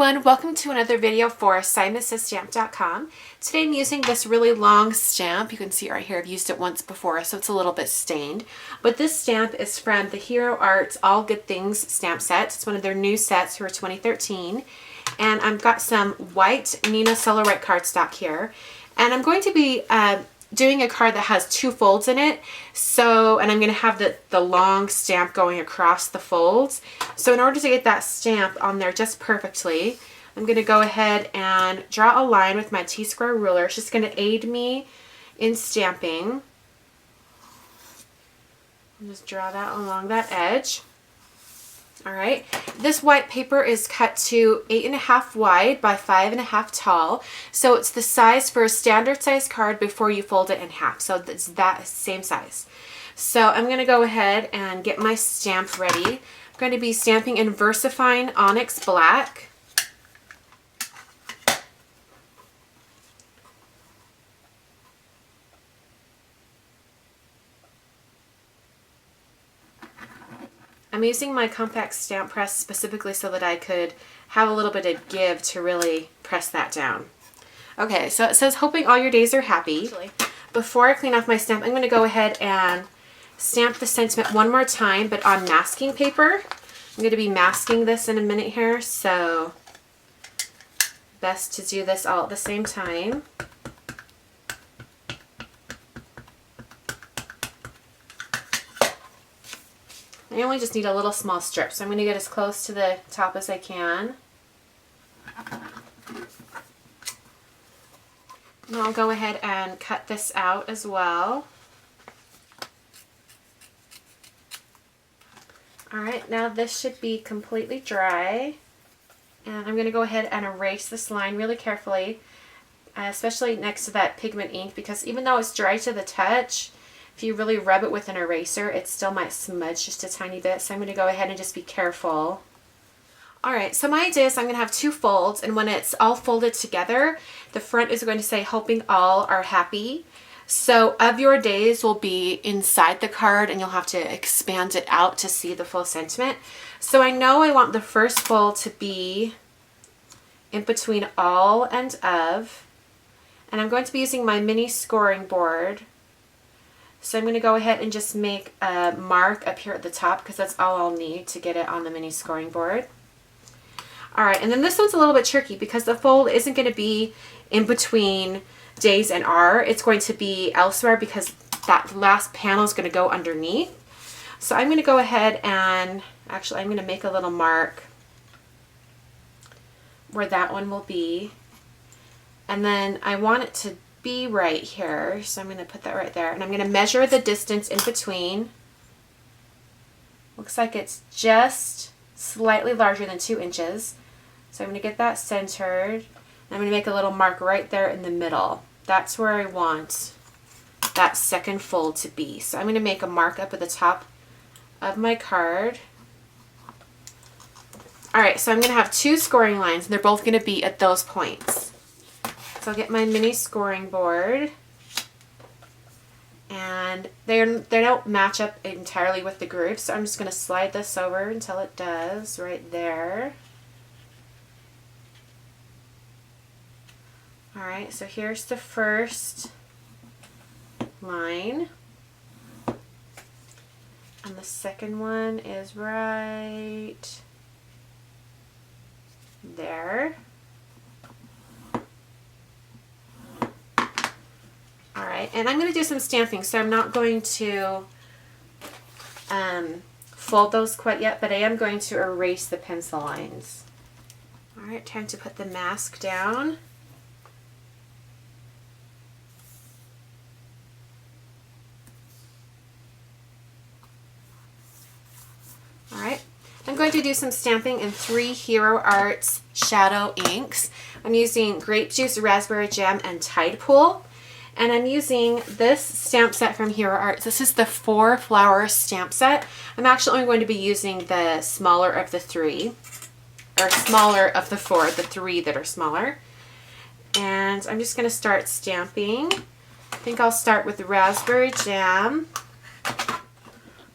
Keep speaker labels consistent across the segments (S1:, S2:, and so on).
S1: everyone, welcome to another video for SimonsStamp.com. Today I'm using this really long stamp. You can see right here I've used it once before, so it's a little bit stained. But this stamp is from the Hero Arts All Good Things stamp set. It's one of their new sets for 2013. And I've got some white Nina Celerite cardstock here. And I'm going to be doing a card that has two folds in it. And I'm going to have the long stamp going across the folds. So in order to get that stamp on there just perfectly, I'm going to go ahead and draw a line with my T-square ruler. It's just going to aid me in stamping. I'll just draw that along that edge. All right, this white paper is cut to 8.5 wide by 5.5 tall. So it's the size for a standard size card before you fold it in half. So it's that same size. So I'm going to go ahead and get my stamp ready. I'm going to be stamping in VersaFine Onyx Black. I'm using my compact stamp press specifically so that I could have a little bit of give to really press that down. Okay, so it says, hoping all your days are happy. Before I clean off my stamp, I'm going to go ahead and stamp the sentiment one more time, but on masking paper. I'm going to be masking this in a minute here, so best to do this all at the same time. I only just need a little small strip, so I'm going to get as close to the top as I can. And I'll go ahead and cut this out as well. Alright, now this should be completely dry. And I'm going to go ahead and erase this line really carefully, especially next to that pigment ink, because even though it's dry to the touch, if you really rub it with an eraser, it still might smudge just a tiny bit. So I'm going to go ahead and just be careful. Alright, so my idea is I'm going to have two folds, and when it's all folded together, the front is going to say, hoping all are happy. So of your days will be inside the card, and you'll have to expand it out to see the full sentiment. So I know I want the first fold to be in between all and of. And I'm going to be using my mini scoring board. So I'm going to go ahead and just make a mark up here at the top, because that's all I'll need to get it on the mini scoring board. Alright, and then this one's a little bit tricky because the fold isn't going to be in between days and R. It's going to be elsewhere because that last panel is going to go underneath. So I'm going to go ahead and, actually I'm going to make a little mark where that one will be. And then I want it to be right here, so I'm going to put that right there, and I'm going to measure the distance in between. Looks like it's just slightly larger than 2 inches, so I'm going to get that centered, and I'm going to make a little mark right there in the middle. That's where I want that second fold to be. So I'm going to make a mark up at the top of my card. Alright, so I'm going to have 2 scoring lines, and they're both going to be at those points. So I'll get my mini scoring board, and they don't match up entirely with the group, so I'm just going to slide this over until it does right there. Alright, so here's the first line, and the second one is right there. Alright, and I'm going to do some stamping, so I'm not going to fold those quite yet, but I am going to erase the pencil lines. Alright, time to put the mask down. Alright, I'm going to do some stamping in 3 Hero Arts Shadow inks. I'm using Grape Juice, Raspberry Jam, and Tide Pool. And I'm using this stamp set from Hero Arts. This is the 4 flower stamp set. I'm actually only going to be using the smaller of the 3, or smaller of the 4, the 3 that are smaller. And I'm just going to start stamping. I think I'll start with the Raspberry Jam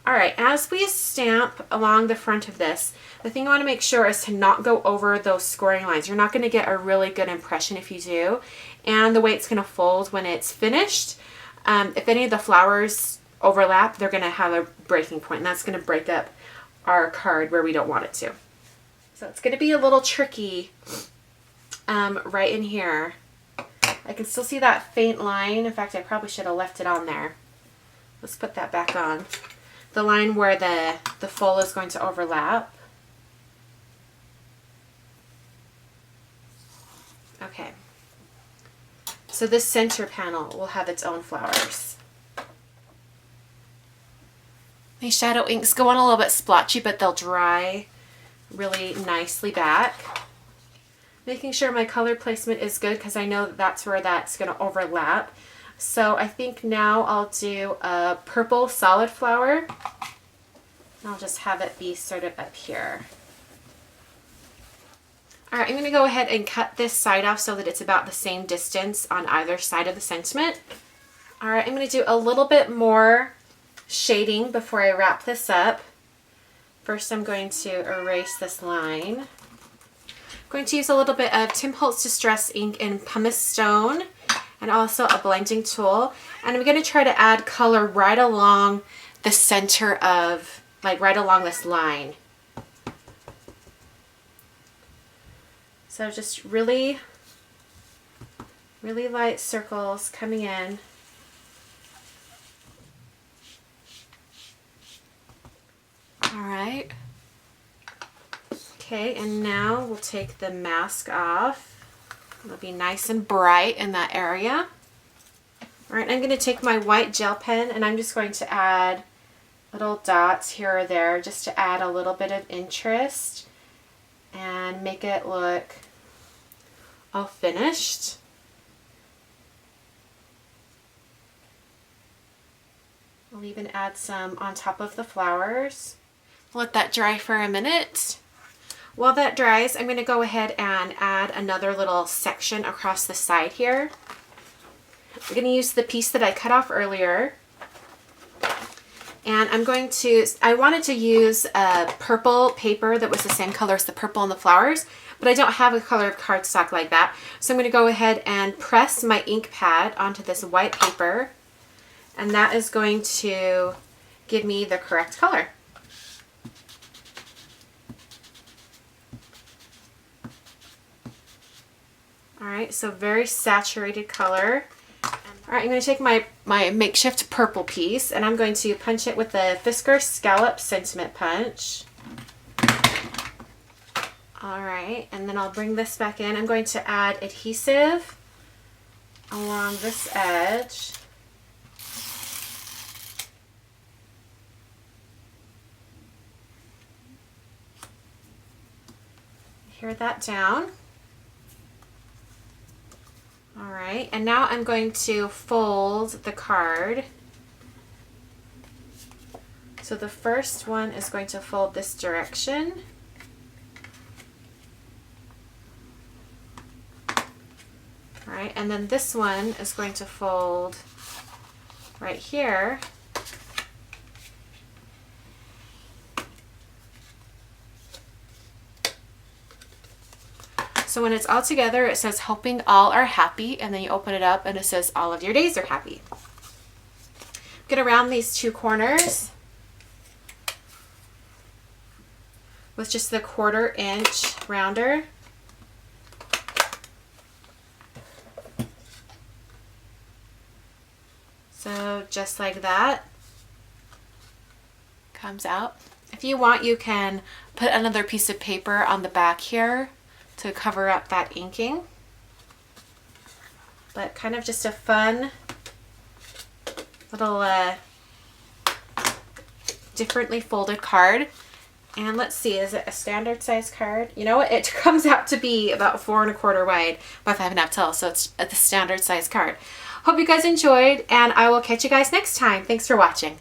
S1: All right, as we stamp along the front of this, the thing I want to make sure is to not go over those scoring lines. You're not going to get a really good impression if you do. And the way it's going to fold when it's finished, if any of the flowers overlap, they're going to have a breaking point, and that's going to break up our card where we don't want it to. So it's going to be a little tricky right in here. I can still see that faint line. In fact, I probably should have left it on there. Let's put that back on. The line where the full is going to overlap. Okay. So this center panel will have its own flowers. These shadow inks go on a little bit splotchy, but they'll dry really nicely back. Making sure my color placement is good because I know that's where that's going to overlap. So I think now I'll do a purple solid flower. I'll just have it be sort of up here. All right, I'm going to go ahead and cut this side off so that it's about the same distance on either side of the sentiment. All right, I'm going to do a little bit more shading before I wrap this up. First, I'm going to erase this line. I'm going to use a little bit of Tim Holtz Distress ink in Pumice Stone and also a blending tool. And I'm going to try to add color right along the center of, like right along this line. So just really, really light circles coming in. All right. Okay, and now we'll take the mask off. It'll be nice and bright in that area. All right, I'm going to take my white gel pen and I'm just going to add little dots here or there just to add a little bit of interest and make it look all finished. I'll even add some on top of the flowers. Let that dry for a minute. While that dries, I'm going to go ahead and add another little section across the side here. I'm going to use the piece that I cut off earlier. And I wanted to use a purple paper that was the same color as the purple in the flowers, but I don't have a color of cardstock like that. So I'm going to go ahead and press my ink pad onto this white paper, and that is going to give me the correct color. All right, so very saturated color. All right, I'm going to take my makeshift purple piece and I'm going to punch it with the Fisker Scallop Sentiment Punch. All right, and then I'll bring this back in. I'm going to add adhesive along this edge. Adhere that down. All right, and now I'm going to fold the card. So the first one is going to fold this direction. All right, and then this one is going to fold right here. So when it's all together, it says hoping all are happy, and then you open it up and it says all of your days are happy. I'm going to round these two corners with just the 1/4 inch rounder. So just like that comes out. If you want, you can put another piece of paper on the back here to cover up that inking. But kind of just a fun little differently folded card. And let's see, is it a standard size card? You know what, it comes out to be about 4 1/4 wide by 5 1/2 tall, so it's the standard size card. Hope you guys enjoyed, and I will catch you guys next time. Thanks for watching.